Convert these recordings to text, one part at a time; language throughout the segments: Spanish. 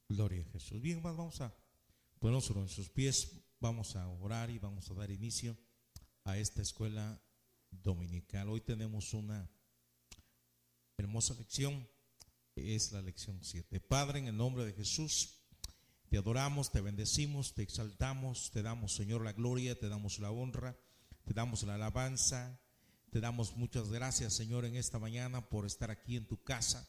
Gloria a Jesús. Bien, vamos a ponernos sobre nuestros pies, vamos a orar y vamos a dar inicio a esta escuela dominical. Hoy tenemos una hermosa lección, es la lección 7. Padre, en el nombre de Jesús, te adoramos, te bendecimos, te exaltamos, te damos, Señor, la gloria, te damos la honra, te damos la alabanza, te damos muchas gracias, Señor, en esta mañana por estar aquí en tu casa,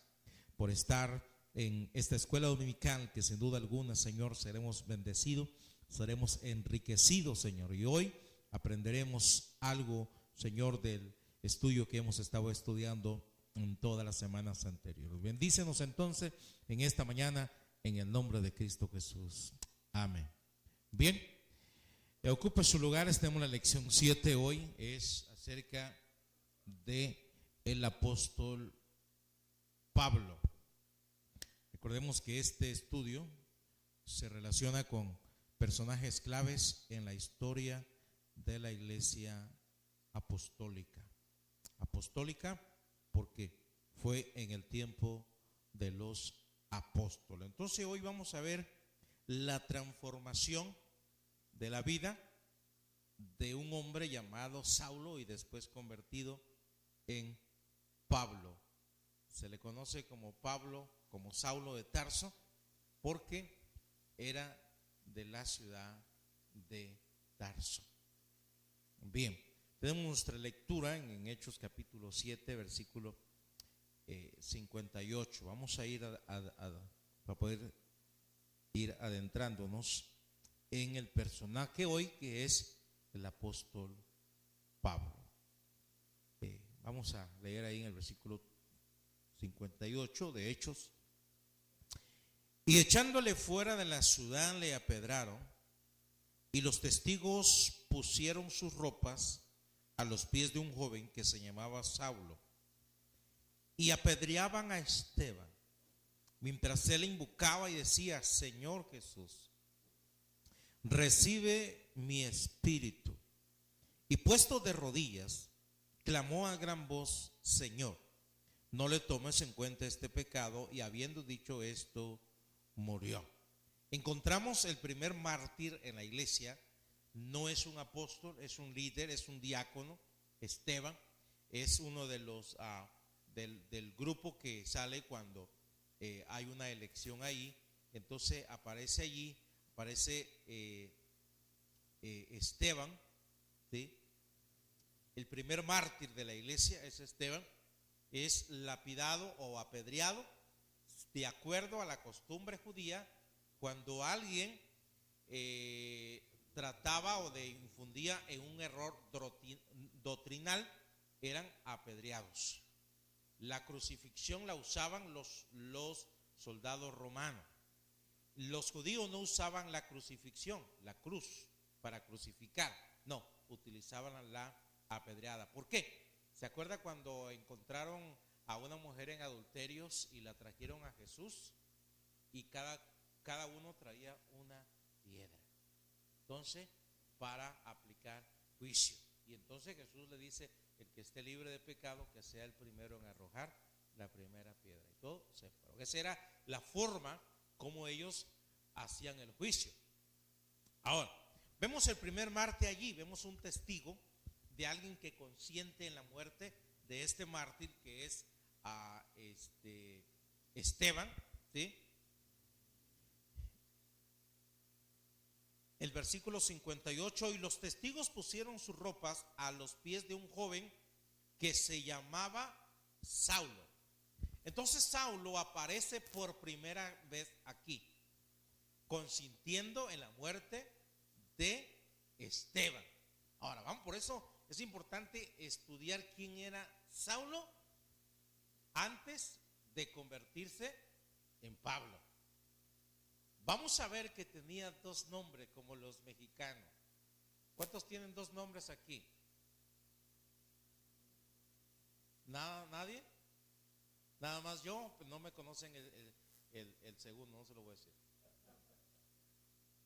por estar en esta escuela dominical que sin duda alguna, Señor, seremos bendecidos, seremos enriquecidos, Señor. Y hoy aprenderemos algo, Señor, del estudio que hemos estado estudiando en todas las semanas anteriores. Bendícenos entonces en esta mañana en el nombre de Cristo Jesús. Amén. Bien, ocupe sus lugares, tenemos la lección 7 hoy, es acerca de el apóstol Pablo. Recordemos que este estudio se relaciona con personajes claves en la historia de la iglesia apostólica. Apostólica porque fue en el tiempo de los apóstoles. Entonces hoy vamos a ver la transformación de la vida de un hombre llamado Saulo y después convertido en Pablo. Se le conoce como Pablo, como Saulo de Tarso, porque era de la ciudad de Tarso. Bien, tenemos nuestra lectura en Hechos capítulo 7, versículo 58. Vamos a ir para poder ir adentrándonos en el personaje hoy, que es el apóstol Pablo. Vamos a leer ahí en el versículo 58 de Hechos. Y echándole fuera de la ciudad le apedraron, y los testigos pusieron sus ropas a los pies de un joven que se llamaba Saulo, y apedreaban a Esteban, mientras él invocaba y decía: Señor Jesús, recibe mi espíritu. Y puesto de rodillas, clamó a gran voz: Señor, no le tomes en cuenta este pecado. Y habiendo dicho esto, murió. Encontramos el primer mártir en la iglesia. No es un apóstol, es un líder, es un diácono. Esteban es uno de los del grupo que sale cuando hay una elección ahí. Entonces aparece allí, aparece Esteban, ¿sí? El primer mártir de la iglesia es Esteban. Es lapidado o apedreado de acuerdo a la costumbre judía. Cuando alguien trataba o infundía en un error doctrinal, eran apedreados. La crucifixión la usaban los soldados romanos. Los judíos no usaban la crucifixión, la cruz, para crucificar. No, utilizaban la apedreada. ¿Por qué? ¿Se acuerda cuando encontraron a una mujer en adulterios y la trajeron a Jesús? Y cada uno traía una piedra. Entonces, para aplicar juicio. Y entonces Jesús le dice: el que esté libre de pecado, que sea el primero en arrojar la primera piedra. Y todo se fue. Esa era la forma como ellos hacían el juicio. Ahora, vemos el primer mártir allí, vemos un testigo de alguien que consiente en la muerte de este mártir, que es Esteban, ¿sí? El versículo 58, y los testigos pusieron sus ropas a los pies de un joven que se llamaba Saulo. Entonces Saulo aparece por primera vez aquí, consintiendo en la muerte de Esteban. Ahora, vamos, por eso es importante estudiar quién era Saulo antes de convertirse en Pablo. Vamos a ver que tenía dos nombres como los mexicanos. ¿Cuántos tienen dos nombres aquí? ¿Nada? ¿Nadie? Nada más yo, pues no me conocen el segundo, no se lo voy a decir.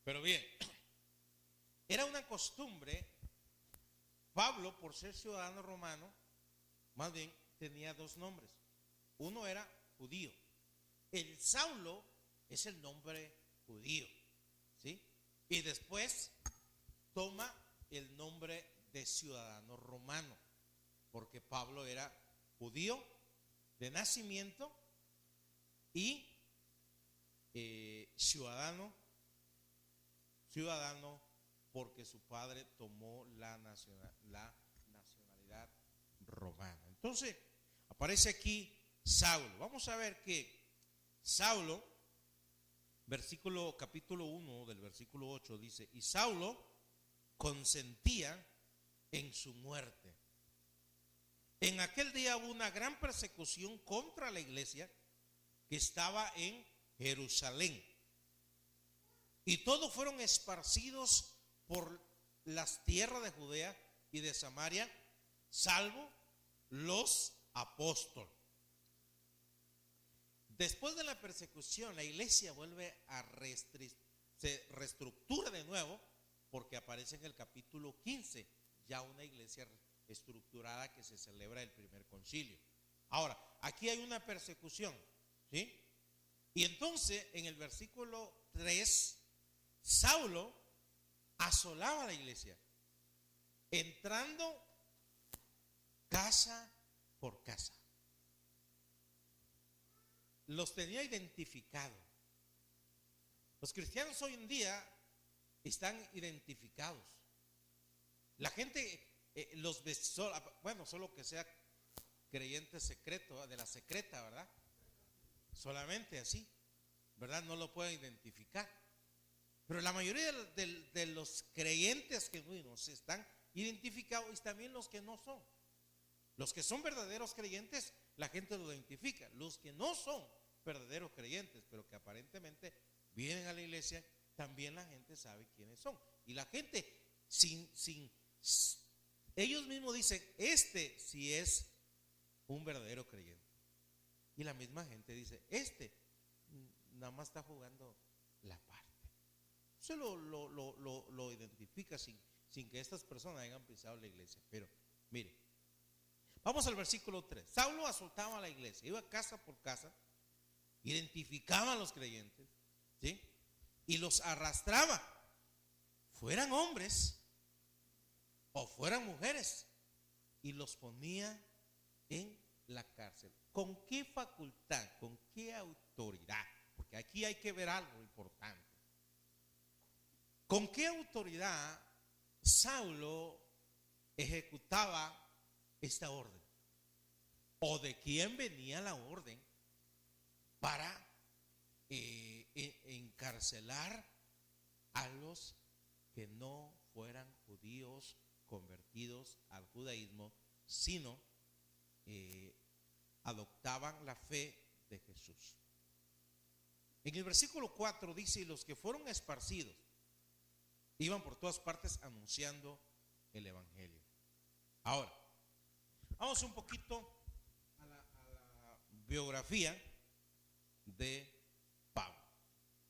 Pero bien, era una costumbre. Pablo, por ser ciudadano romano, más bien tenía dos nombres. Uno era judío. El Saulo es el nombre judío, ¿sí? Y después toma el nombre de ciudadano romano, porque Pablo era judío de nacimiento y ciudadano porque su padre tomó la nacionalidad romana. Entonces aparece aquí Saulo. Vamos a ver que Saulo, capítulo 1 del versículo 8 dice: y Saulo consentía en su muerte. En aquel día hubo una gran persecución contra la iglesia que estaba en Jerusalén, y todos fueron esparcidos por las tierras de Judea y de Samaria, salvo los apóstoles. Después de la persecución, la iglesia vuelve a se reestructura de nuevo, porque aparece en el capítulo 15 ya una iglesia estructurada que se celebra el primer concilio. Ahora, aquí hay una persecución, ¿sí? Y entonces en el versículo 3, Saulo asolaba a la iglesia, entrando casa por casa. Los tenía identificados. Los cristianos hoy en día están identificados. La gente los ve, solo que sea creyente secreto, de la secreta, ¿verdad? Solamente así, ¿verdad? No lo pueden identificar. Pero la mayoría de los creyentes genuinos están identificados, y también los que no son. Los que son verdaderos creyentes, la gente lo identifica. Los que no son verdaderos creyentes, pero que aparentemente vienen a la iglesia, también la gente sabe quiénes son. Y la gente, ellos mismos dicen: este sí es un verdadero creyente. Y la misma gente dice: este nada más está jugando la parte. Se lo identifica sin que estas personas hayan pisado la iglesia. Pero mire, vamos al versículo 3. Saulo asoltaba a la iglesia, iba casa por casa, identificaba a los creyentes, ¿sí? Y los arrastraba, fueran hombres o fueran mujeres, y los ponía en la cárcel. ¿Con qué facultad? ¿Con qué autoridad? Porque aquí hay que ver algo importante. ¿Con qué autoridad Saulo ejecutaba esta orden? ¿O de quién venía la orden para encarcelar a los que no fueran judíos convertidos al judaísmo, sino adoptaban la fe de Jesús? En el versículo 4 dice: y los que fueron esparcidos iban por todas partes anunciando el evangelio. Ahora, vamos un poquito a la biografía de Pablo.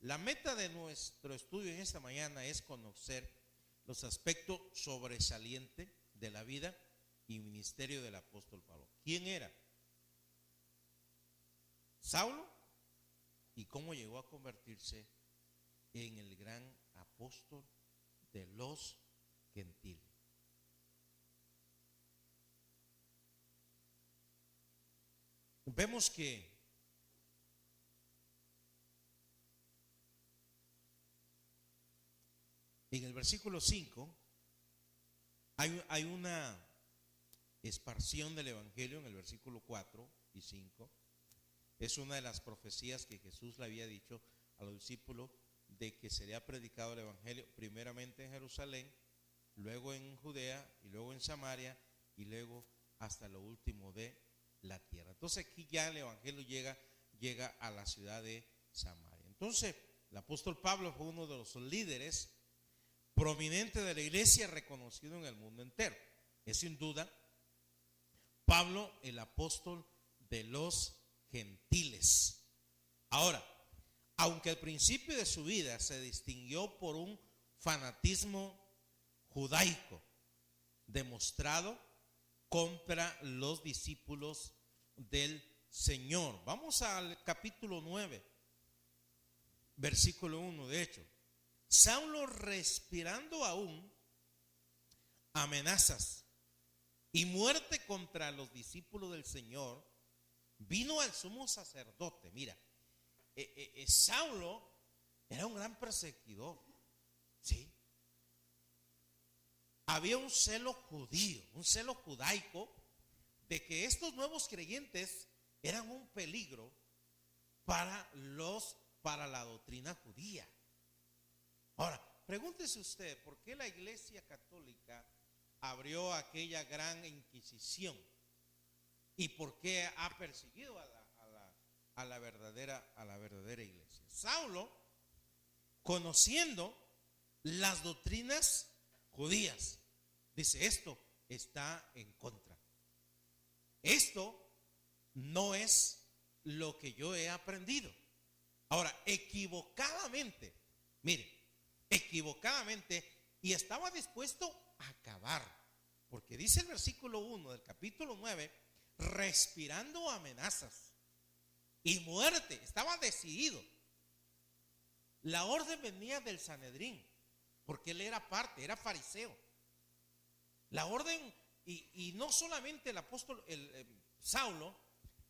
La meta de nuestro estudio en esta mañana es conocer los aspectos sobresalientes de la vida y ministerio del apóstol Pablo. ¿Quién era Saulo y cómo llegó a convertirse en el gran apóstol de los gentiles? Vemos que en el versículo 5 hay una esparción del evangelio. En el versículo 4 y 5 es una de las profecías que Jesús le había dicho a los discípulos, de que sería predicado el evangelio primeramente en Jerusalén, luego en Judea, y luego en Samaria, y luego hasta lo último de la tierra. Entonces aquí ya el evangelio llega a la ciudad de Samaria. Entonces el apóstol Pablo fue uno de los líderes prominentes de la iglesia, reconocido en el mundo entero. Es sin duda Pablo, el apóstol de los gentiles. Ahora, aunque al principio de su vida se distinguió por un fanatismo judaico demostrado contra los discípulos del Señor. Vamos al capítulo 9 versículo 1, de hecho, Saulo, respirando aún amenazas y muerte contra los discípulos del Señor, vino al sumo sacerdote. Mira, Saulo era un gran perseguidor, ¿sí? Había un celo judío, un celo judaico, de que estos nuevos creyentes eran un peligro para la doctrina judía. Ahora, pregúntese usted, ¿por qué la Iglesia Católica abrió aquella gran Inquisición? ¿Y por qué ha perseguido a la verdadera iglesia? Saulo, conociendo las doctrinas judías, dice: esto está en contra. Esto no es lo que yo he aprendido. Ahora, equivocadamente, mire, equivocadamente, y estaba dispuesto a acabar, porque dice el versículo 1 del capítulo 9, respirando amenazas y muerte, estaba decidido. La orden venía del Sanedrín, porque él era parte, era fariseo. La orden, y no solamente el apóstol, Saulo,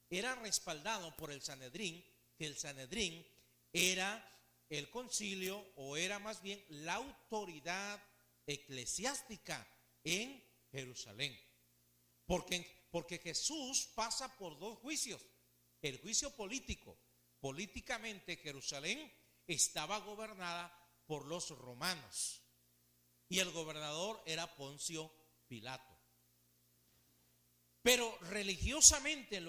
era respaldado por el Sanedrín, que el Sanedrín era el concilio, o era más bien la autoridad eclesiástica en Jerusalén. Porque Jesús pasa por dos juicios. El juicio político. Políticamente Jerusalén estaba gobernada por los romanos y el gobernador era Poncio Pilato. Pero religiosamente, en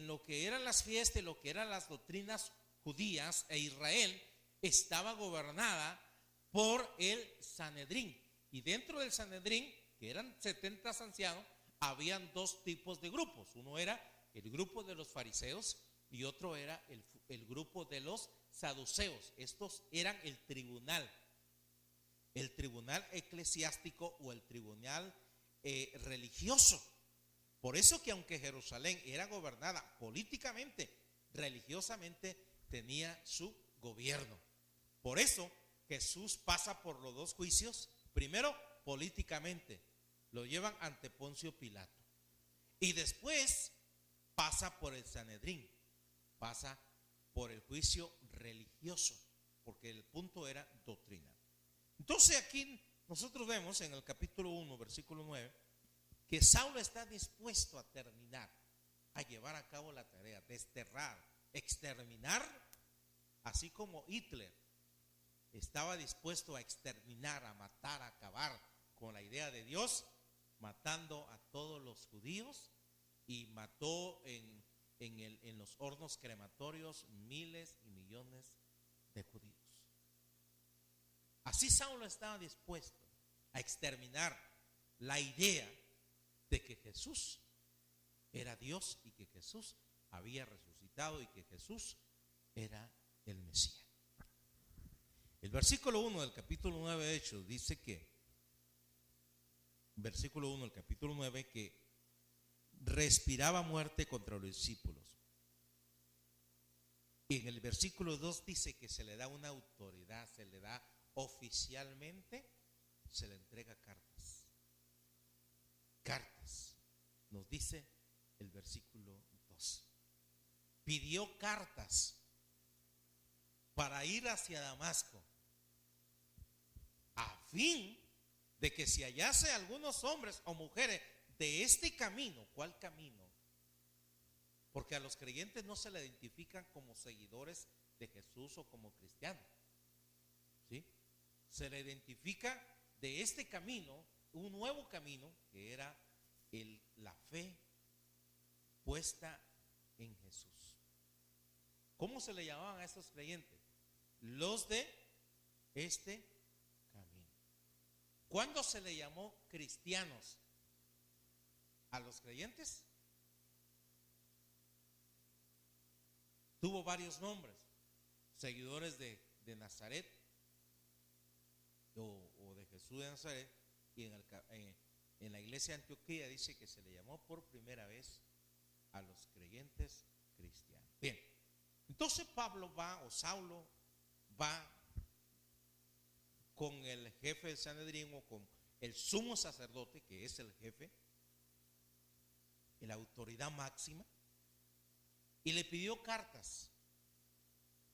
lo que eran las fiestas, lo que eran las doctrinas judías, e Israel estaba gobernada por el Sanedrín. Y dentro del Sanedrín, que eran 70 ancianos, habían dos tipos de grupos. Uno era el grupo de los fariseos y otro era el grupo de los saduceos. Estos eran el tribunal eclesiástico o el tribunal religioso. Por eso que aunque Jerusalén era gobernada políticamente, religiosamente tenía su gobierno. Por eso Jesús pasa por los dos juicios. Primero, políticamente, lo llevan ante Poncio Pilato. Y después pasa por el Sanedrín, pasa por el juicio religioso, porque el punto era doctrinal. Entonces aquí nosotros vemos en el capítulo 1, versículo 9, que Saulo está dispuesto a terminar, a llevar a cabo la tarea, desterrar, exterminar, así como Hitler estaba dispuesto a exterminar, a matar, a acabar con la idea de Dios, matando a todos los judíos, y mató en los hornos crematorios miles y millones de judíos. Así Saulo estaba dispuesto a exterminar la idea de que Jesús era Dios y que Jesús había resucitado y que Jesús era el Mesías. El versículo 1 del capítulo 9 de Hechos dice que, versículo 1 del capítulo 9, que respiraba muerte contra los discípulos. Y en el versículo 2 dice que se le da una autoridad, se le da oficialmente, se le entrega cartas. Cartas, nos dice el versículo 2. Pidió cartas para ir hacia Damasco, a fin de que si hallase algunos hombres o mujeres de este camino. ¿Cuál camino? Porque a los creyentes no se le identifican como seguidores de Jesús o como cristianos, ¿sí? Se le identifica de este camino, un nuevo camino, que era la fe puesta en Jesús. ¿Cómo se le llamaban a estos creyentes? Los de este camino. ¿Cuándo se le llamó cristianos a los creyentes? Tuvo varios nombres: seguidores de Nazaret, o de Jesús de Nazaret. Y en la iglesia de Antioquía dice que se le llamó por primera vez a los creyentes cristianos. Bien, entonces Saulo va con el jefe del Sanedrín o con el sumo sacerdote, que es el jefe, la autoridad máxima, y le pidió cartas.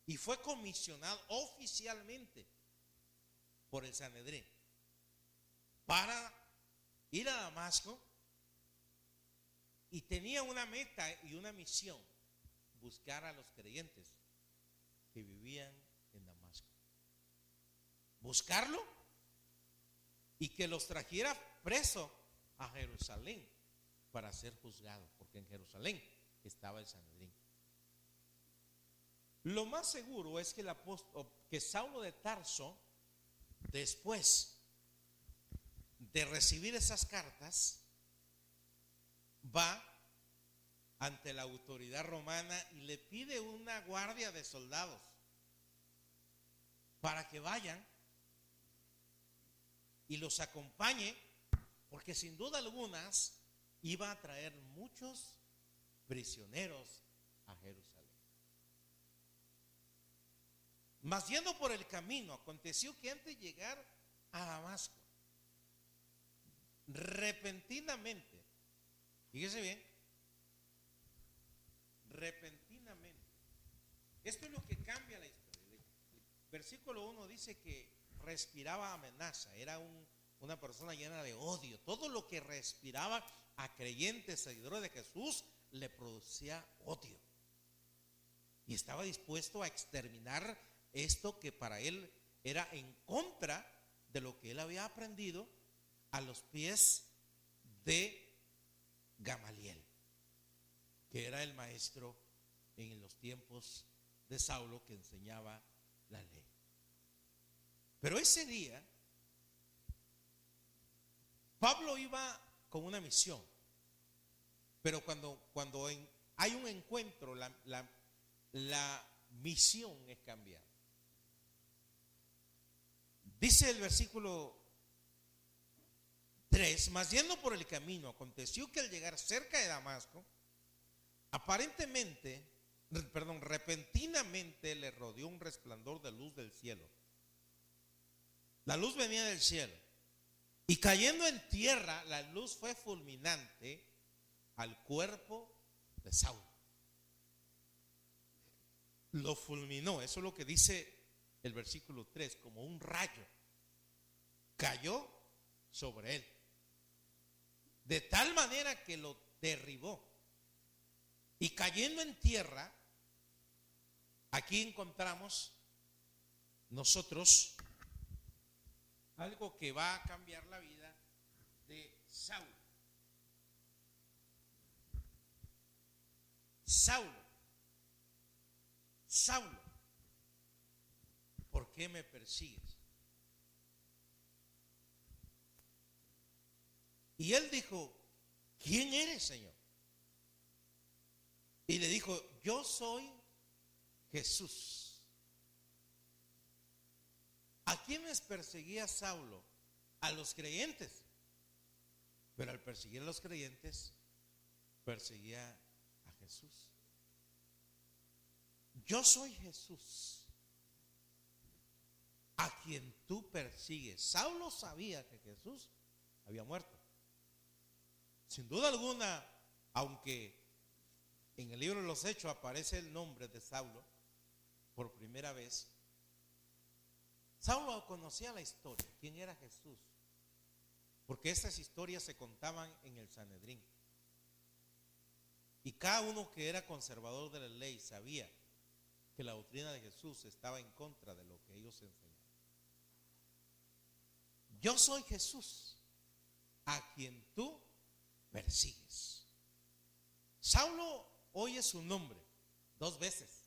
Y fue comisionado oficialmente por el Sanedrín para ir a Damasco, y tenía una meta y una misión: buscar a los creyentes que vivían en Damasco, buscarlo y que los trajera preso a Jerusalén para ser juzgado, porque en Jerusalén estaba el Sanedrín. Lo más seguro es que Saulo de Tarso, después de recibir esas cartas, va ante la autoridad romana y le pide una guardia de soldados para que vayan y los acompañe, porque sin duda algunas iba a traer muchos prisioneros a Jerusalén. Mas yendo por el camino, aconteció que antes de llegar a Damasco, repentinamente, fíjese bien, repentinamente, esto es lo que cambia la historia. El versículo 1 dice que respiraba amenaza, era una persona llena de odio. Todo lo que respiraba a creyentes, seguidores de Jesús, le producía odio, y estaba dispuesto a exterminar esto que para él era en contra de lo que él había aprendido a los pies de Gamaliel, que era el maestro en los tiempos de Saulo, que enseñaba la ley. Pero ese día Pablo iba con una misión, pero cuando hay un encuentro, la misión es cambiada. Dice el versículo 3: mas yendo por el camino, aconteció que al llegar cerca de Damasco, repentinamente le rodeó un resplandor de luz del cielo. La luz venía del cielo, y cayendo en tierra, la luz fue fulminante al cuerpo de Saulo. Lo fulminó, eso es lo que dice el versículo 3, como un rayo cayó sobre él, de tal manera que lo derribó. Y cayendo en tierra, aquí encontramos nosotros algo que va a cambiar la vida de Saulo. Saulo, ¿por qué me persigues? Y él dijo: ¿quién eres, Señor? Y le dijo: yo soy Jesús. ¿A quiénes perseguía Saulo? A los creyentes. Pero al perseguir a los creyentes, perseguía a Jesús. Yo soy Jesús, a quien tú persigues. Saulo sabía que Jesús había muerto. Sin duda alguna, aunque en el libro de los Hechos aparece el nombre de Saulo por primera vez, Saulo conocía la historia, quién era Jesús, porque estas historias se contaban en el Sanedrín. Y cada uno que era conservador de la ley sabía que la doctrina de Jesús estaba en contra de lo que ellos enseñaban. Yo soy Jesús, a quien tú persigues. Saulo oye su nombre 2 veces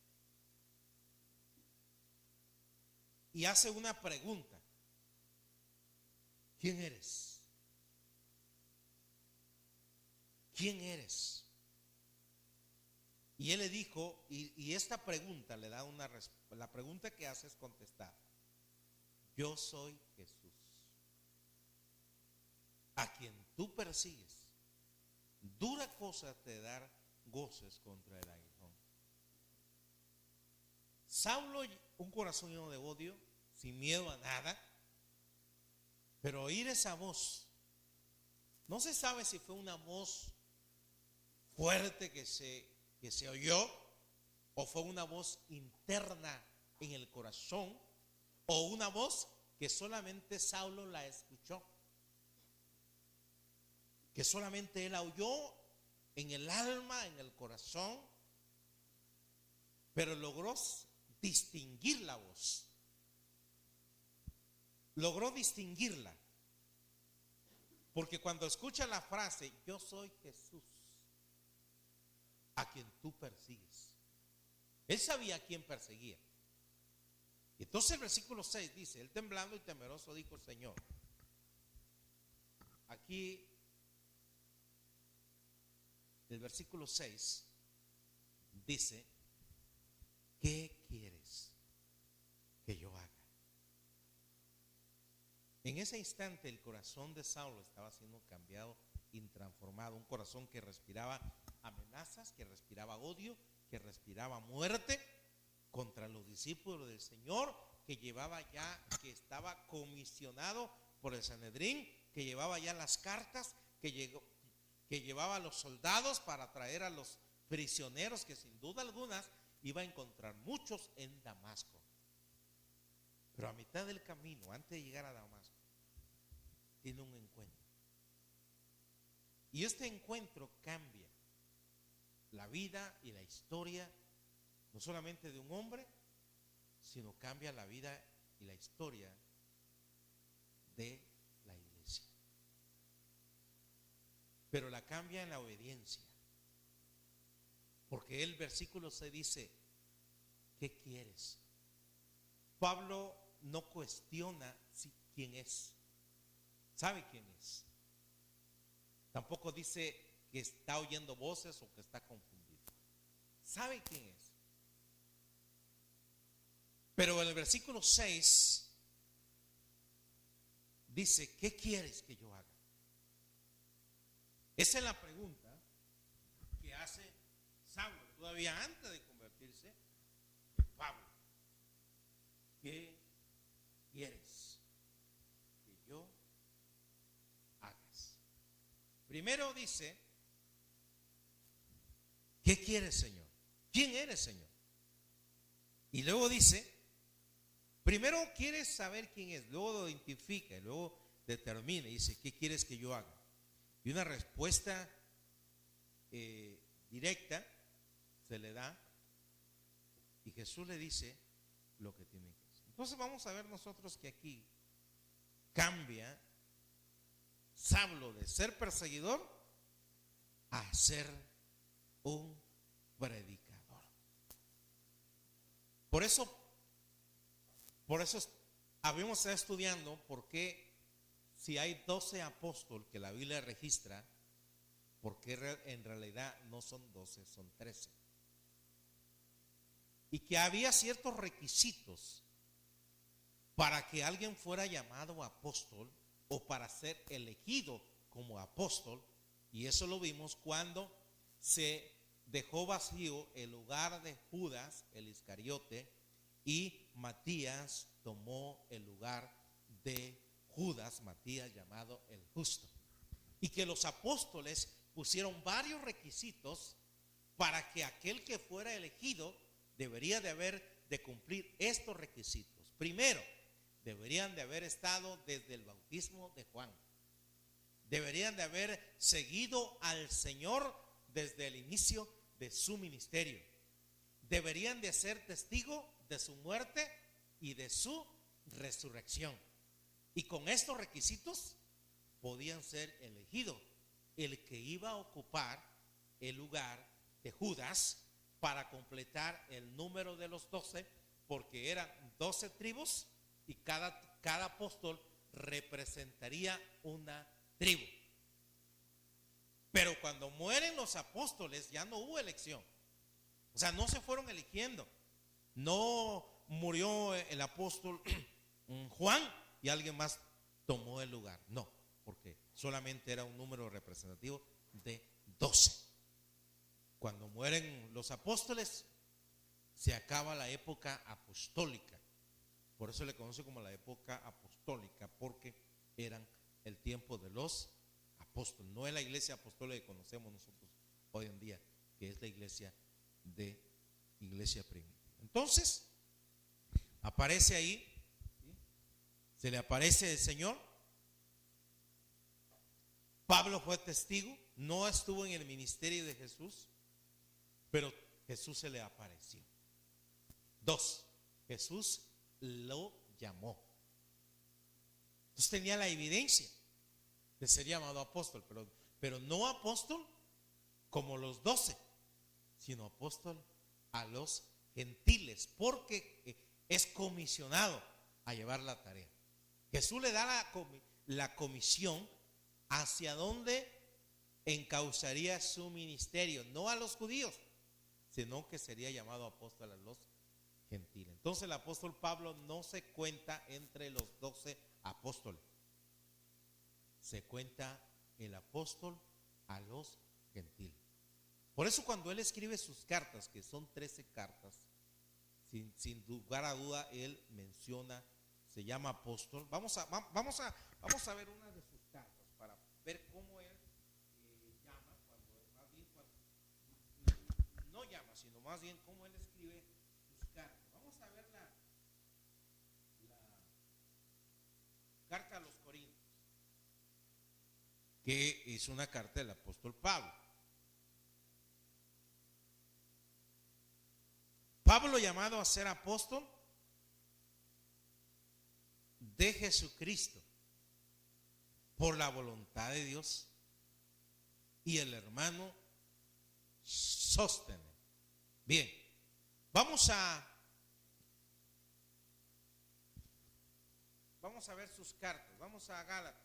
y hace una pregunta: ¿quién eres? ¿Quién eres? Y él le dijo, y esta pregunta le da una respuesta. La pregunta que hace es contestar: yo soy Jesús, a quien tú persigues. Dura cosa te dar goces contra el aguijón. Saulo, un corazón lleno de odio, sin miedo a nada, pero oír esa voz, no se sabe si fue una voz fuerte que se oyó, o fue una voz interna en el corazón, o una voz que solamente Saulo la escuchó, que solamente él la oyó en el alma, en el corazón, pero logró distinguir la voz, logró distinguirla, porque cuando escucha la frase, yo soy Jesús, a quien tú persigues, él sabía a quién perseguía. Entonces el versículo 6 dice, él temblando y temeroso dijo, Señor, aquí el versículo 6 dice, ¿qué quieres que yo haga? En ese instante el corazón de Saulo estaba siendo cambiado y transformado, un corazón que respiraba amenazas, que respiraba odio, que respiraba muerte contra los discípulos del Señor, que estaba comisionado por el Sanedrín, que llevaba ya las cartas, que llevaba a los soldados para traer a los prisioneros, que sin duda algunas iba a encontrar muchos en Damasco. Pero a mitad del camino, antes de llegar a Damasco, tiene un encuentro. Y este encuentro cambia la vida y la historia, no solamente de un hombre, sino cambia la vida y la historia de la iglesia. Pero la cambia en la obediencia, porque el versículo 6 dice, ¿qué quieres? Pablo no cuestiona quién es, sabe quién es. Tampoco dice que está oyendo voces o que está confundido, sabe quién es. Pero en el versículo 6 dice, ¿qué quieres que yo haga? Esa es la pregunta que hace Saulo todavía antes de convertirse en Pablo. ¿Qué quieres que yo hagas? Primero dice, ¿qué quieres, Señor? ¿Quién eres, Señor? Y luego dice, primero quieres saber quién es, luego lo identifica, luego determina y dice, ¿qué quieres que yo haga? Y una respuesta directa se le da y Jesús le dice lo que tiene que hacer. Entonces vamos a ver nosotros que aquí cambia Saulo de ser perseguidor a ser un predicador. Por eso habíamos estado estudiando por qué, si hay 12 apóstoles que la Biblia registra, por qué en realidad no son 12, son 13. Y que había ciertos requisitos para que alguien fuera llamado apóstol o para ser elegido como apóstol, y eso lo vimos cuando se dejó vacío el lugar de Judas, el Iscariote, y Matías tomó el lugar de Judas, Matías llamado el justo. Y que los apóstoles pusieron varios requisitos para que aquel que fuera elegido debería de cumplir estos requisitos. Primero, deberían de haber estado desde el bautismo de Juan. Deberían de haber seguido al Señor desde el inicio de su ministerio. Deberían de ser testigos de su muerte y de su resurrección. Y con estos requisitos podían ser elegidos el que iba a ocupar el lugar de Judas para completar el número de los 12, porque eran 12 tribus y cada apóstol representaría una tribu. Pero cuando mueren los apóstoles ya no hubo elección. O sea, no se fueron eligiendo. No murió el apóstol Juan y alguien más tomó el lugar. No, porque solamente era un número representativo de 12. Cuando mueren los apóstoles, se acaba la época apostólica. Por eso le conoce como la época apostólica, porque eran el tiempo de los apóstoles. No es la iglesia apostólica que conocemos nosotros hoy en día, que es la iglesia primitiva. Entonces, aparece ahí, ¿sí? Se le aparece el Señor. Pablo fue testigo, no estuvo en el ministerio de Jesús, pero Jesús se le apareció. 2, Jesús lo llamó. Entonces tenía la evidencia de ser llamado apóstol, pero no apóstol como los 12, sino apóstol a los gentiles, porque es comisionado a llevar la tarea. Jesús le da la comisión hacia dónde encauzaría su ministerio, no a los judíos, sino que sería llamado apóstol a los gentiles. Entonces el apóstol Pablo no se cuenta entre los 12 apóstoles, se cuenta el apóstol a los gentiles. Por eso cuando él escribe sus cartas, que son 13 cartas, sin lugar a duda él menciona, se llama apóstol. Vamos a ver una de sus cartas para ver cómo él llama, no llama, sino más bien cómo él escribe sus cartas. Vamos a ver la carta a los Corintios, que es una carta del apóstol Pablo. Pablo, llamado a ser apóstol de Jesucristo por la voluntad de Dios, y el hermano Sóstenes. Bien, vamos a ver sus cartas. Vamos a Gálatas.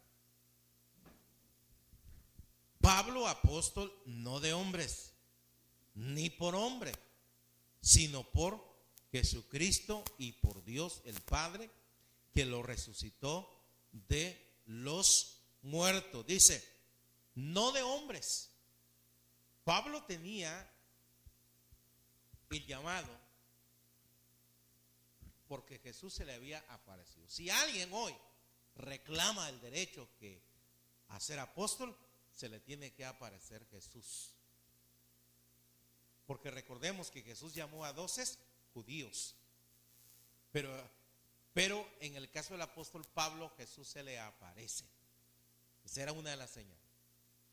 Pablo, apóstol no de hombres, ni por hombre, sino por Jesucristo y por Dios el Padre, que lo resucitó de los muertos. Dice, no de hombres. Pablo tenía el llamado porque Jesús se le había aparecido. Si alguien hoy reclama el derecho a ser apóstol, se le tiene que aparecer Jesús. Porque recordemos que Jesús llamó a 12 judíos, pero en el caso del apóstol Pablo, Jesús se le aparece. Esa era una de las señales: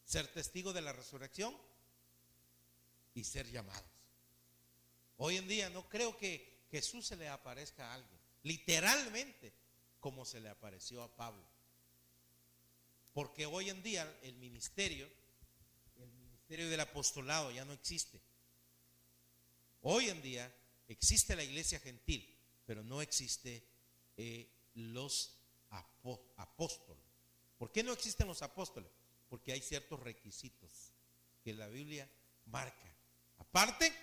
ser testigo de la resurrección y ser llamados. Hoy en día no creo que Jesús se le aparezca a alguien literalmente como se le apareció a Pablo, porque hoy en día el ministerio del apostolado ya no existe. Hoy en día existe la iglesia gentil, pero no existe los apóstoles. ¿Por qué no existen los apóstoles? Porque hay ciertos requisitos que la Biblia marca. Aparte,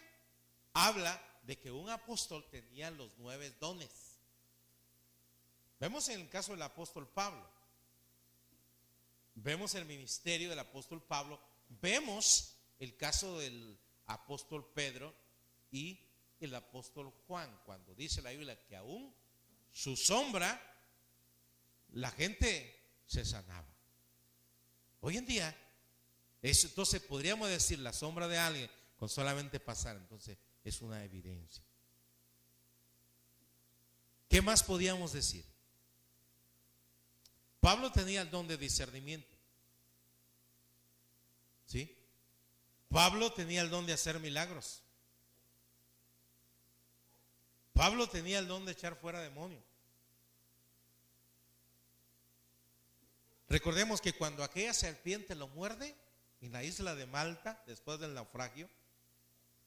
habla de que un apóstol tenía los 9 dones. Vemos en el caso del apóstol Pablo, vemos el ministerio del apóstol Pablo, vemos el caso del apóstol Pedro y el apóstol Juan, cuando dice la Biblia que aún su sombra la gente se sanaba. Hoy en día eso, entonces podríamos decir la sombra de alguien con solamente pasar, entonces es una evidencia. ¿Qué más podíamos decir? Pablo tenía el don de discernimiento, ¿sí? Pablo tenía el don de hacer milagros. Pablo tenía el don de echar fuera demonios. Recordemos que cuando aquella serpiente lo muerde en la isla de Malta, después del naufragio,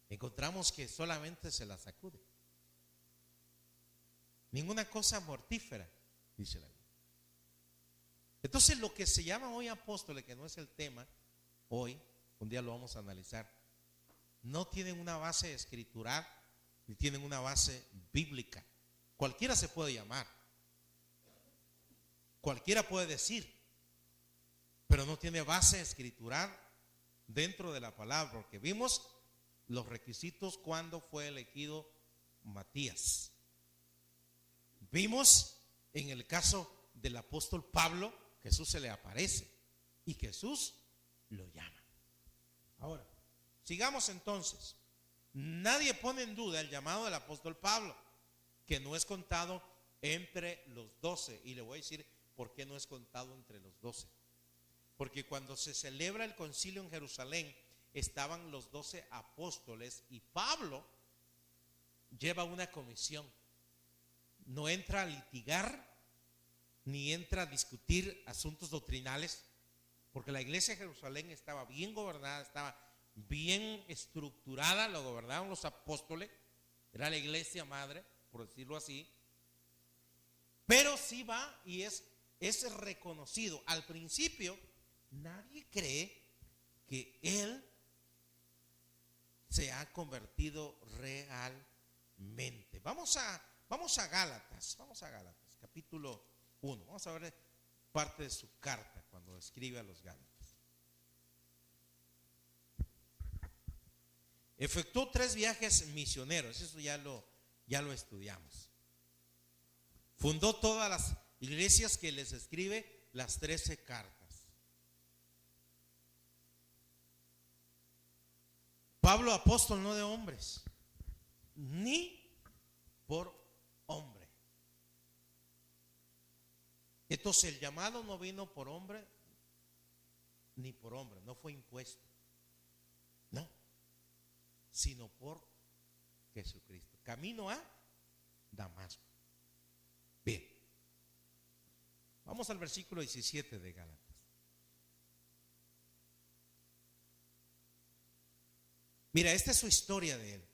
encontramos que solamente se la sacude. Ninguna cosa mortífera, dice la Biblia. Entonces lo que se llama hoy apóstoles, que no es el tema hoy, un día lo vamos a analizar, no tienen una base escritural ni tienen una base bíblica. Cualquiera se puede llamar, cualquiera puede decir, pero no tiene base escritural dentro de la palabra, porque vimos los requisitos cuando fue elegido Matías. Vimos en el caso del apóstol Pablo, Jesús se le aparece y Jesús lo llama. Ahora, sigamos entonces. Nadie pone en duda el llamado del apóstol Pablo, que no es contado entre los 12. Y le voy a decir por qué no es contado entre los 12. Porque cuando se celebra el concilio en Jerusalén, estaban los 12 apóstoles y Pablo lleva una comisión. No entra a litigar ni entra a discutir asuntos doctrinales, porque la iglesia de Jerusalén estaba bien gobernada, estaba bien estructurada, lo gobernaban los apóstoles, era la iglesia madre, por decirlo así. Pero sí va y es reconocido. Al principio nadie cree que él se ha convertido realmente. Vamos a Gálatas, capítulo 1. Vamos a ver parte de su carta cuando escribe a los Gálatas. Efectuó 3 viajes misioneros, eso ya lo estudiamos. Fundó todas las iglesias que les escribe las 13 cartas. Pablo, apóstol no de hombres, ni por hombre. Entonces el llamado no vino por hombre, ni por hombre, no fue impuesto, no, sino por Jesucristo. Camino a Damasco. Bien, vamos al versículo 17 de Gálatas. Mira, esta es su historia de él.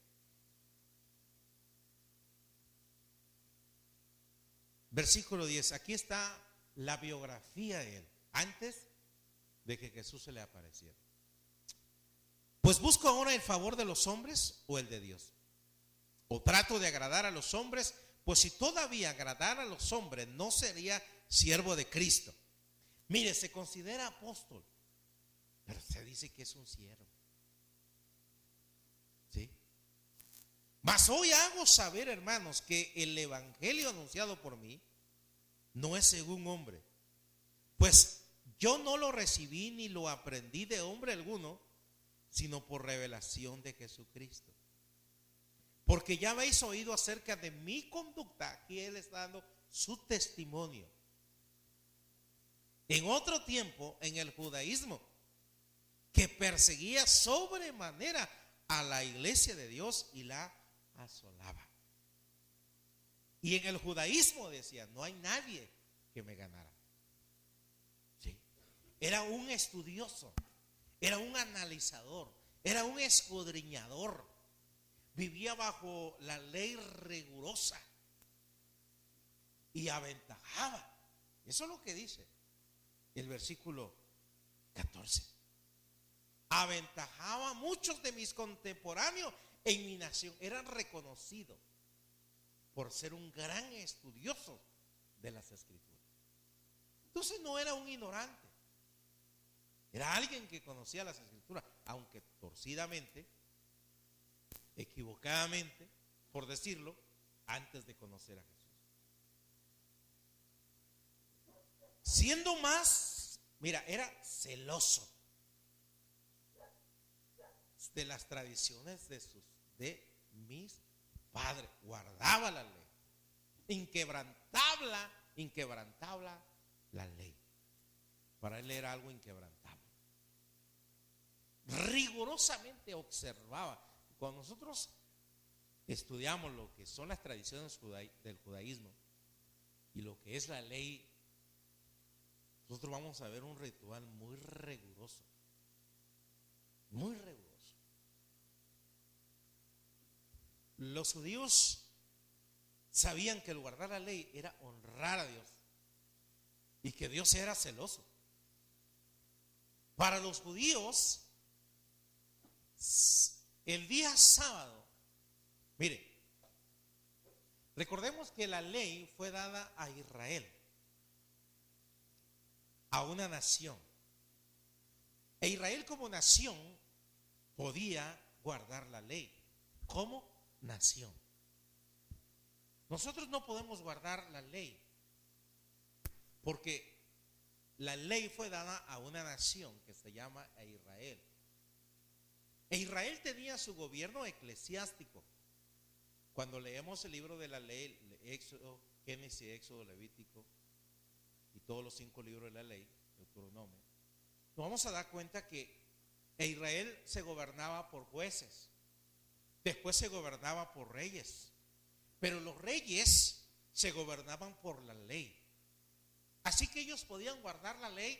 Versículo 10, aquí está la biografía de él, antes de que Jesús se le apareciera. Pues busco ahora el favor de los hombres o el de Dios. O trato de agradar a los hombres, pues si todavía agradara a los hombres, no sería siervo de Cristo. Mire, se considera apóstol, pero se dice que es un siervo. ¿Sí? Mas hoy hago saber, hermanos, que el evangelio anunciado por mí no es según hombre, pues yo no lo recibí ni lo aprendí de hombre alguno, sino por revelación de Jesucristo. Porque ya habéis oído acerca de mi conducta, aquí él está dando su testimonio. En otro tiempo, en el judaísmo, que perseguía sobremanera a la iglesia de Dios y la asolaba. Y en el judaísmo decía, no hay nadie que me ganara. ¿Sí? Era un estudioso, era un analizador, era un escudriñador. Vivía bajo la ley rigurosa y aventajaba. Eso es lo que dice el versículo 14. Aventajaba a muchos de mis contemporáneos en mi nación. Eran reconocidos por ser un gran estudioso de las escrituras. Entonces no era un ignorante, era alguien que conocía las escrituras, aunque torcidamente, equivocadamente, por decirlo, antes de conocer a Jesús. Siendo más, mira, era celoso de las tradiciones de mis padres, guardaba la ley, inquebrantable la ley. Para él era algo inquebrantable. Rigurosamente observaba. Cuando nosotros estudiamos lo que son las tradiciones del judaísmo y lo que es la ley, nosotros vamos a ver un ritual muy riguroso, muy riguroso. Los judíos sabían que el guardar la ley era honrar a Dios y que Dios era celoso. Para los judíos, el día sábado, mire, recordemos que la ley fue dada a Israel, a una nación. E Israel como nación podía guardar la ley, como nación. Nosotros no podemos guardar la ley, porque la ley fue dada a una nación que se llama Israel. E Israel tenía su gobierno eclesiástico. Cuando leemos el libro de la ley, Éxodo, Génesis, Éxodo, Levítico y todos los 5 libros de la ley, Deuteronomio, nos vamos a dar cuenta que Israel se gobernaba por jueces, después se gobernaba por reyes, pero los reyes se gobernaban por la ley. Así que ellos podían guardar la ley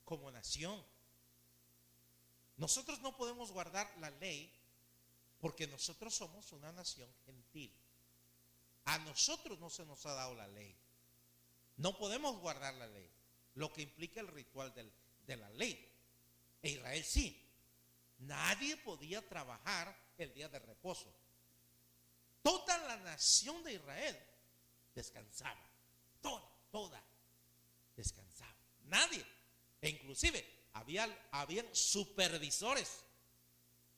como nación. Nosotros no podemos guardar la ley porque nosotros somos una nación gentil. A nosotros no se nos ha dado la ley. No podemos guardar la ley, lo que implica el ritual de la ley. E Israel sí. Nadie podía trabajar el día de reposo. Toda la nación de Israel descansaba. Toda descansaba. Nadie. E inclusive habían supervisores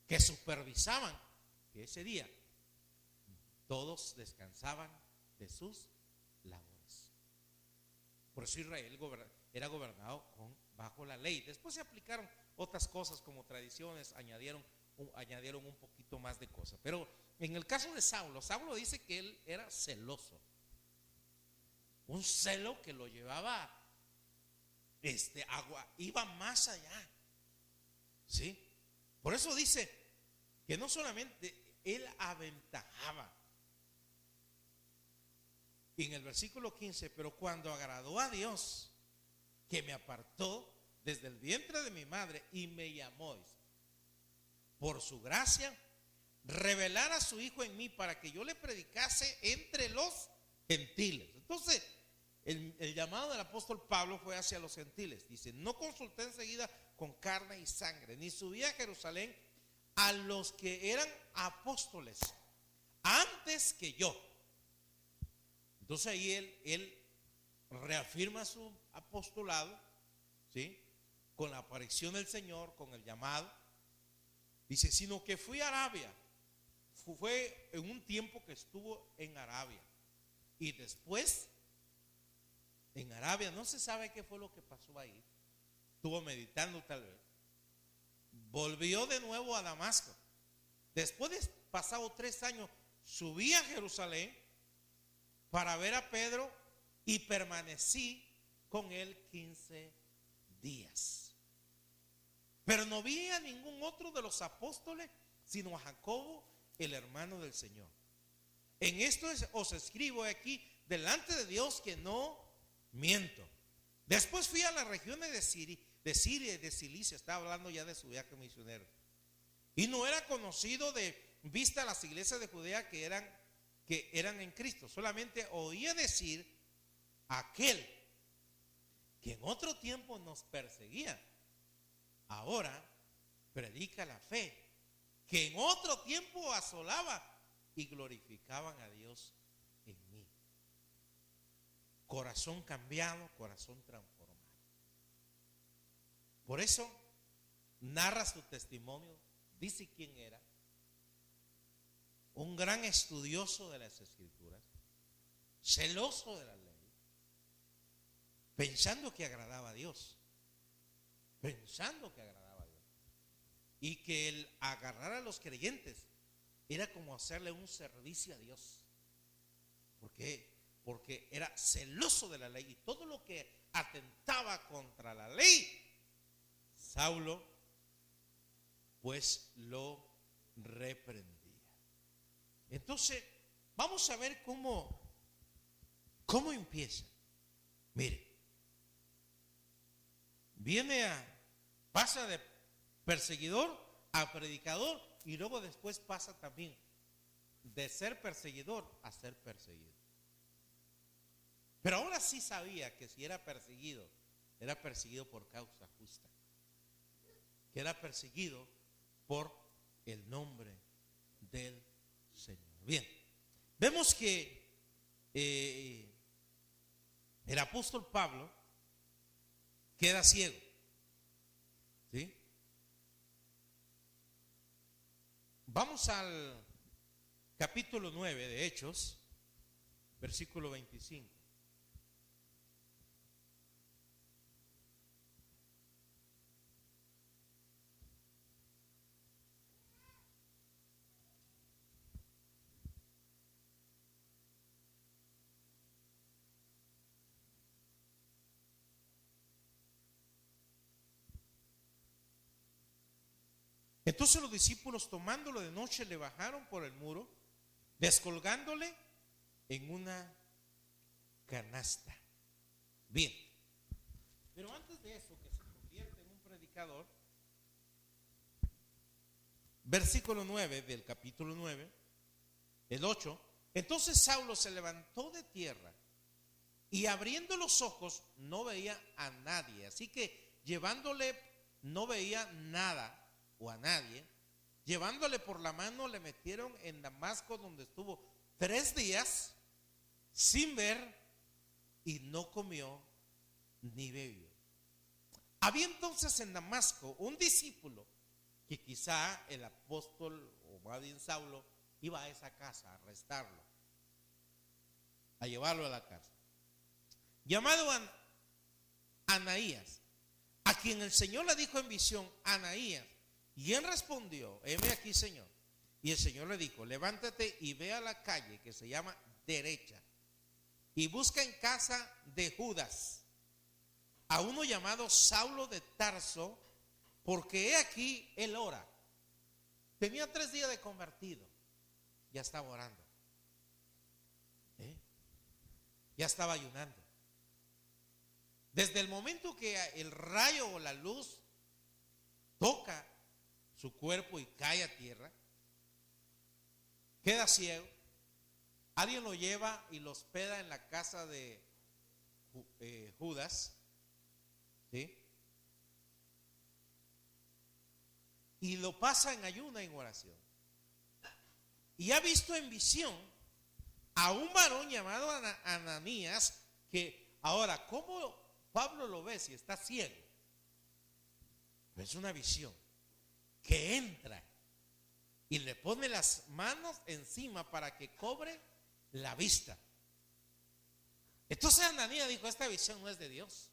que supervisaban que ese día todos descansaban de sus labores. Por eso Israel era gobernado bajo la ley. Después se aplicaron otras cosas como tradiciones, añadieron un poquito más de cosas. Pero en el caso de Saulo dice que él era celoso. Un celo que lo llevaba iba más allá. ¿Sí? Por eso dice que no solamente él aventajaba. Y en el versículo 15, pero cuando agradó a Dios, que me apartó desde el vientre de mi madre y me llamó, dice, por su gracia, revelar a su Hijo en mí para que yo le predicase entre los gentiles. Entonces, el llamado del apóstol Pablo fue hacia los gentiles. Dice, no consulté enseguida con carne y sangre, ni subí a Jerusalén a los que eran apóstoles antes que yo. Entonces ahí él reafirma su apostolado, ¿sí? Con la aparición del Señor, con el llamado. Dice, sino que fui a Arabia. Fue en un tiempo que estuvo en Arabia. Y después, en Arabia, no se sabe qué fue lo que pasó ahí. Estuvo meditando tal vez. Volvió de nuevo a Damasco. Después de pasado 3 años, subí a Jerusalén para ver a Pedro y permanecí con él 15 días. Pero no vi a ningún otro de los apóstoles, sino a Jacobo, el hermano del Señor. En esto os escribo aquí delante de Dios que no miento. Después fui a las regiones de Siria y de Cilicia. Estaba hablando ya de su viaje misionero. Y no era conocido de vista las iglesias de Judea que eran en Cristo. Solamente oía decir aquel que en otro tiempo nos perseguía, ahora predica la fe, que en otro tiempo asolaba y glorificaban a Dios en mí. Corazón cambiado, corazón transformado. Por eso narra su testimonio, dice quién era. Un gran estudioso de las Escrituras, celoso de la ley, pensando que agradaba a Dios, y que el agarrar a los creyentes era como hacerle un servicio a Dios, porque era celoso de la ley, y todo lo que atentaba contra la ley, Saulo pues lo reprendía. Entonces, vamos a ver cómo empieza. Mire, pasa de perseguidor a predicador, y luego después pasa también de ser perseguidor a ser perseguido. Pero ahora sí sabía que si era perseguido por causa justa, que era perseguido por el nombre del Señor. Bien, vemos que el apóstol Pablo queda ciego, ¿sí? Vamos al capítulo 9 de Hechos, versículo 25. Entonces los discípulos, tomándolo de noche, le bajaron por el muro, descolgándole en una canasta. Bien, pero antes de eso, que se convierte en un predicador, versículo 9 del capítulo 9, el 8, entonces Saulo se levantó de tierra y abriendo los ojos no veía a nadie, así que llevándole, no veía nada o a nadie, llevándole por la mano le metieron en Damasco, donde estuvo 3 días sin ver y no comió ni bebió. Había entonces en Damasco un discípulo que quizá el apóstol, o más bien Saulo, iba a esa casa a arrestarlo, a llevarlo a la cárcel, llamado Ananías, a quien el Señor le dijo en visión: Ananías. Y él respondió: heme aquí, Señor. Y el Señor le dijo: levántate y ve a la calle que se llama Derecha y busca en casa de Judas a uno llamado Saulo de Tarso, porque he aquí él ora. Tenía 3 días de convertido, ya estaba orando, ya estaba ayunando. Desde el momento que el rayo o la luz toca su cuerpo y cae a tierra, queda ciego. Alguien lo lleva y lo hospeda en la casa de Judas, ¿sí? Y lo pasa en ayuno, en oración. Y ha visto en visión a un varón llamado Ananías, que ahora, ¿cómo Pablo lo ve si está ciego? Es una visión que entra y le pone las manos encima para que cobre la vista. Entonces Ananías dijo: esta visión no es de Dios.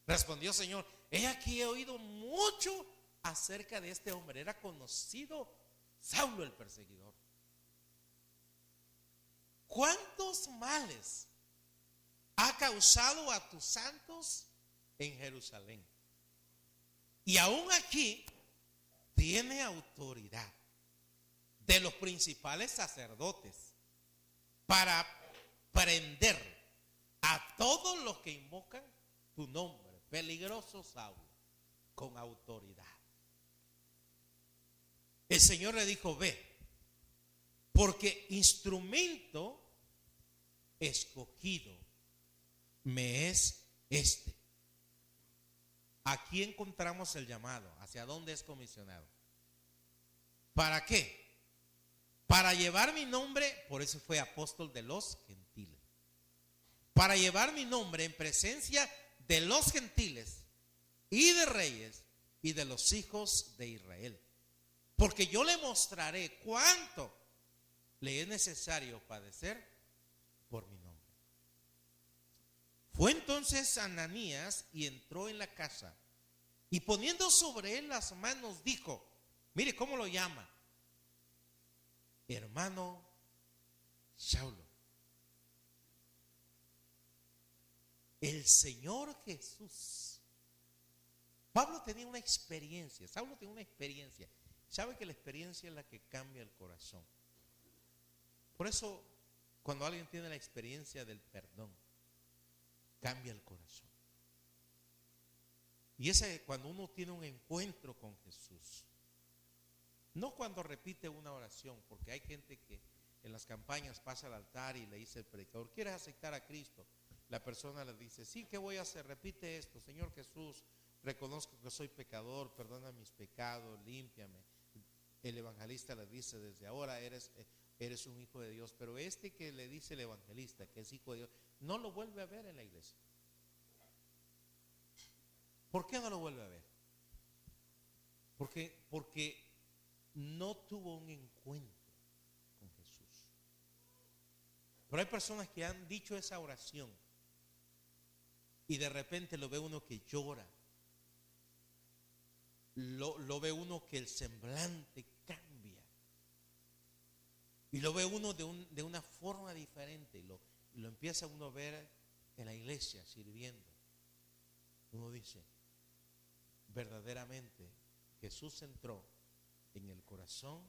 Respondió: Señor, he aquí, he oído mucho acerca de este hombre. Era conocido Saulo el perseguidor. ¿Cuántos males ha causado a tus santos en Jerusalén? Y aún aquí tiene autoridad de los principales sacerdotes para prender a todos los que invocan tu nombre, peligroso Saulo, con autoridad. El Señor le dijo: ve, porque instrumento escogido me es este. Aquí encontramos el llamado. ¿Hacia dónde es comisionado? ¿Para qué? Para llevar mi nombre, por eso fue apóstol de los gentiles. Para llevar mi nombre en presencia de los gentiles y de reyes y de los hijos de Israel. Porque yo le mostraré cuánto le es necesario padecer por mi nombre. Fue entonces Ananías y entró en la casa, y poniendo sobre él las manos dijo: mire cómo lo llama, hermano Saulo, el Señor Jesús. Pablo tenía una experiencia, Saulo tenía una experiencia. ¿Sabe que la experiencia es la que cambia el corazón? Por eso, cuando alguien tiene la experiencia del perdón, cambia el corazón. Y ese, cuando uno tiene un encuentro con Jesús, no cuando repite una oración, porque hay gente que en las campañas pasa al altar y le dice al predicador: ¿quieres aceptar a Cristo? La persona le dice: sí, ¿qué voy a hacer? Repite esto: Señor Jesús, reconozco que soy pecador, perdona mis pecados, límpiame. El evangelista le dice: desde ahora eres un hijo de Dios. Pero este que le dice el evangelista que es hijo de Dios, no lo vuelve a ver en la iglesia. ¿Por qué no lo vuelve a ver? Porque no tuvo un encuentro con Jesús. Pero hay personas que han dicho esa oración y de repente lo ve uno que llora, lo ve uno que el semblante cambia y lo ve uno de una forma diferente y lo empieza uno a ver en la iglesia sirviendo. Uno dice, verdaderamente Jesús entró en el corazón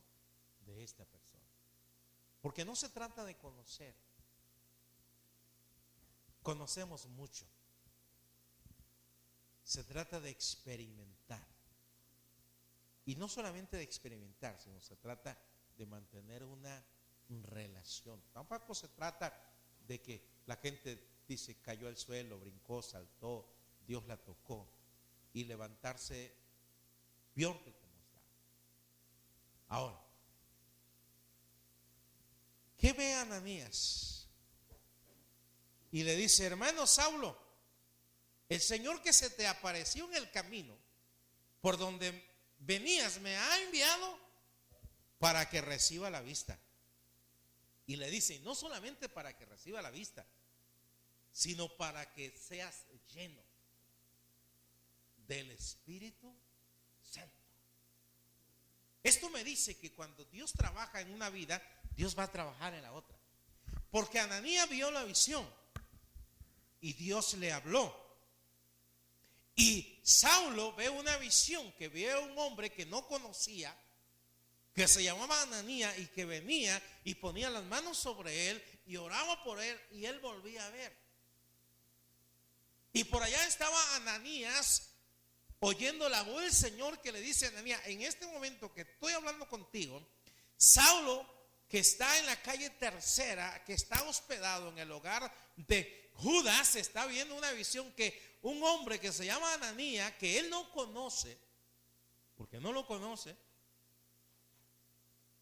de esta persona. Porque no se trata de conocer. Conocemos mucho. Se trata de experimentar. Y no solamente de experimentar, sino se trata de mantener una relación. Tampoco se trata de que la gente dice cayó al suelo, brincó, saltó, Dios la tocó y levantarse peor que como está. Ahora, ¿qué ve Ananías? Y le dice, hermano Saulo, el Señor que se te apareció en el camino por donde venías me ha enviado para que reciba la vista. Y le dice, no solamente para que reciba la vista, sino para que seas lleno del Espíritu Santo. Esto me dice que cuando Dios trabaja en una vida, Dios va a trabajar en la otra. Porque Ananías vio la visión y Dios le habló. Y Saulo ve una visión que ve a un hombre que no conocía, que se llamaba Ananías y que venía y ponía las manos sobre él y oraba por él y él volvía a ver. Y por allá estaba Ananías oyendo la voz del Señor que le dice a Ananías, en este momento que estoy hablando contigo, Saulo, que está en la calle Tercera, que está hospedado en el hogar de Judas, está viendo una visión que un hombre que se llama Ananías, que él no conoce, porque no lo conoce,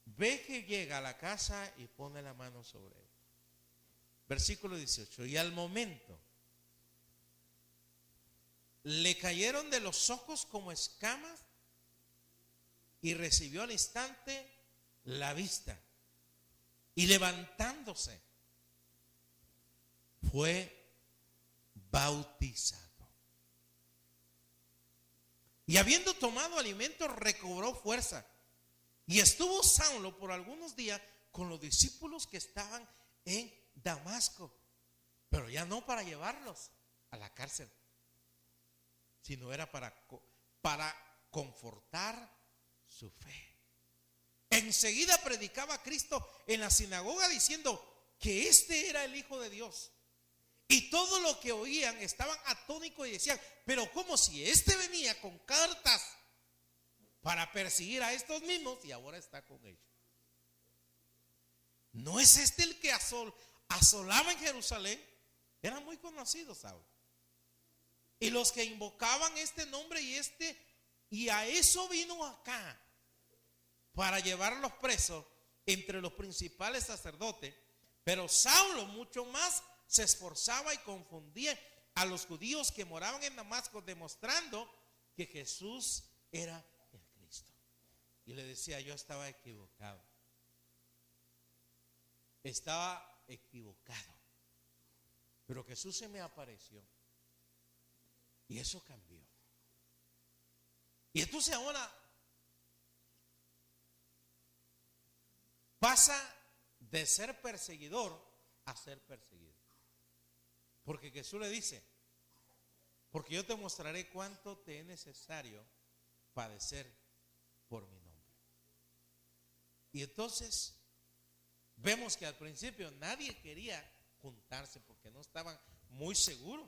ve que llega a la casa y pone la mano sobre él. Versículo 18, y al momento le cayeron de los ojos como escamas y recibió al instante la vista. Y levantándose, fue bautizado. Y habiendo tomado alimento, recobró fuerza. Y estuvo Saulo por algunos días con los discípulos que estaban en Damasco, pero ya no para llevarlos a la cárcel, sino era para confortar su fe. Enseguida predicaba a Cristo en la sinagoga diciendo que este era el Hijo de Dios. Y todo lo que oían estaban atónicos y decían, pero como si este venía con cartas para perseguir a estos mismos y ahora está con ellos. ¿No es este el que asolaba en Jerusalén? Era muy conocido Saulo. Y los que invocaban este nombre y a eso vino acá, para llevarlos presos entre los principales sacerdotes. Pero Saulo mucho más se esforzaba y confundía a los judíos que moraban en Damasco, demostrando que Jesús era el Cristo. Y le decía, yo estaba equivocado. Estaba equivocado. Pero Jesús se me apareció. Y eso cambió. Y entonces ahora pasa de ser perseguidor a ser perseguido. Porque Jesús le dice, porque yo te mostraré cuánto te es necesario padecer por mi nombre. Y entonces vemos que al principio nadie quería juntarse porque no estaban muy seguros.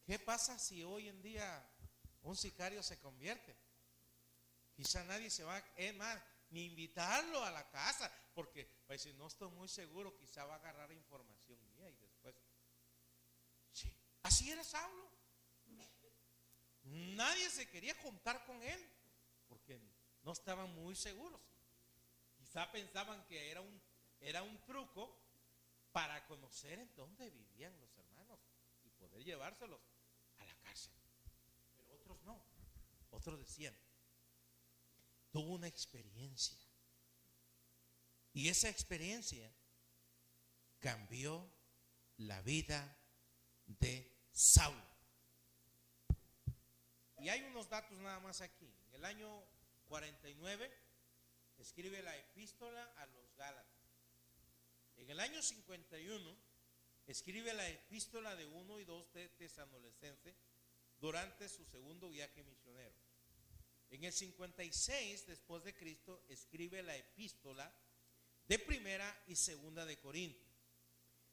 ¿Qué pasa si hoy en día un sicario se convierte? Quizá nadie se va, es más, ni invitarlo a la casa, porque pues, si no estoy muy seguro, quizá va a agarrar información mía y después. Sí, así era Saulo. Nadie se quería juntar con él, porque no estaban muy seguros. Quizá pensaban que era un truco para conocer en dónde vivían los hermanos y poder llevárselos a la cárcel. Pero otros no. Otros decían, tuvo una experiencia. Y esa experiencia cambió la vida de Saulo. Y hay unos datos nada más aquí. En el año 49 escribe la epístola a los Gálatas. En el año 51 escribe la epístola de 1 y 2 de Tesalonicenses durante su segundo viaje misionero. En el 56 después de Cristo escribe la epístola de primera y segunda de Corintios.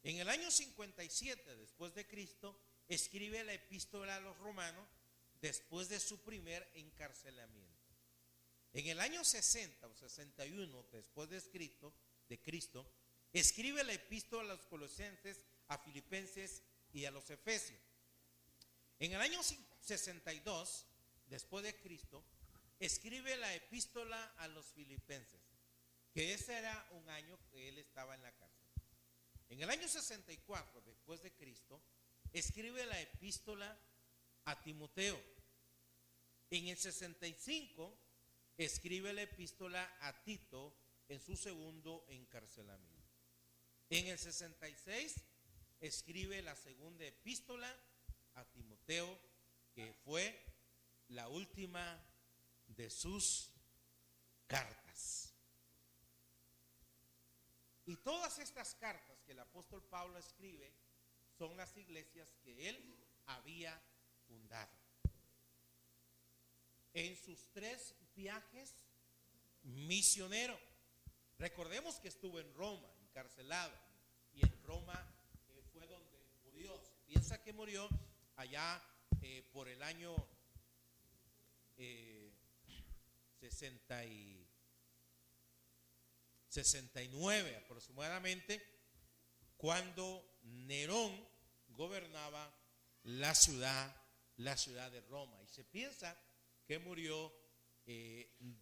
En el año 57 después de Cristo escribe la epístola a los romanos después de su primer encarcelamiento. En el año 60 o 61 después de Cristo escribe la epístola a los colosenses, a filipenses y a los efesios. En el año 62 después de Cristo escribe la epístola a los filipenses, que ese era un año que él estaba en la cárcel. En el año 64 después de Cristo escribe la epístola a Timoteo. En el 65 escribe la epístola a Tito en su segundo encarcelamiento. En el 66 escribe la segunda epístola a Timoteo, que fue la última de sus cartas. Y todas estas cartas que el apóstol Pablo escribe son las iglesias que él había fundado. En sus 3 viajes misioneros, recordemos que estuvo en Roma, encarcelado, y en Roma fue donde murió. Se piensa que murió allá por el año 69 aproximadamente, cuando Nerón gobernaba la ciudad de Roma, y se piensa que murió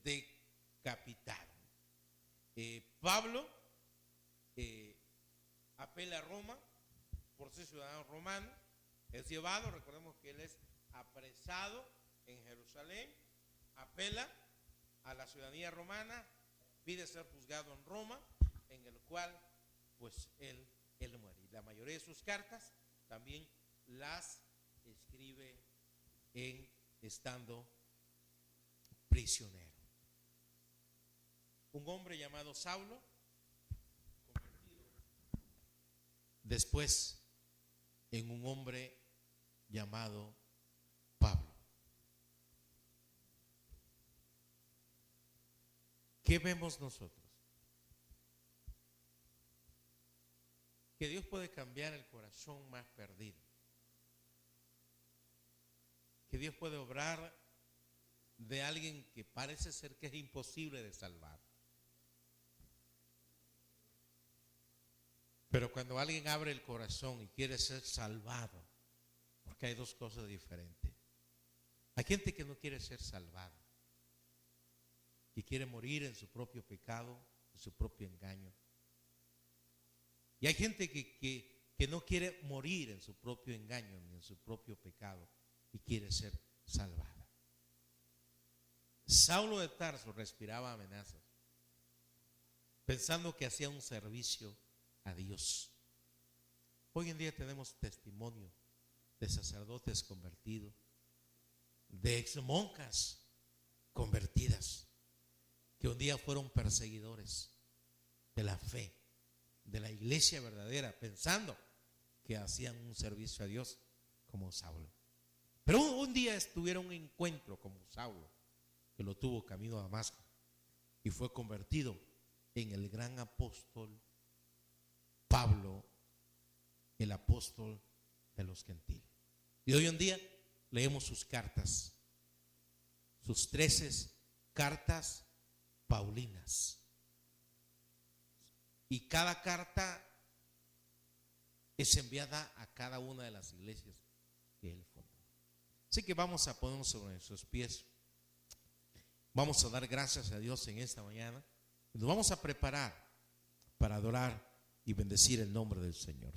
decapitado. Pablo apela a Roma por ser ciudadano romano, es llevado, recordemos que él es apresado en Jerusalén, apela a la ciudadanía romana, pide ser juzgado en Roma, en el cual pues él muere. Y la mayoría de sus cartas también las escribe estando prisionero. Un hombre llamado Saulo, convertido después en un hombre llamado Pablo. ¿Qué vemos nosotros? Que Dios puede cambiar el corazón más perdido. Que Dios puede obrar de alguien que parece ser que es imposible de salvar. Pero cuando alguien abre el corazón y quiere ser salvado, porque hay 2 cosas diferentes. Hay gente que no quiere ser salvada, que quiere morir en su propio pecado, en su propio engaño. Y hay gente que no quiere morir en su propio engaño ni en su propio pecado y quiere ser salvada. Saulo de Tarso respiraba amenazas, pensando que hacía un servicio a Dios. Hoy en día tenemos testimonio de sacerdotes convertidos, de exmonjas convertidas, que un día fueron perseguidores de la fe, de la iglesia verdadera, pensando que hacían un servicio a Dios como Saulo. Pero un día tuvieron un encuentro como Saulo, que lo tuvo camino a Damasco, y fue convertido en el gran apóstol Pablo, el apóstol de los gentiles. Y hoy en día leemos sus cartas, sus 13 cartas paulinas, y cada carta es enviada a cada una de las iglesias que él fundó. Así que vamos a ponernos sobre nuestros pies. Vamos a dar gracias a Dios en esta mañana. Nos vamos a preparar para adorar y bendecir el nombre del Señor.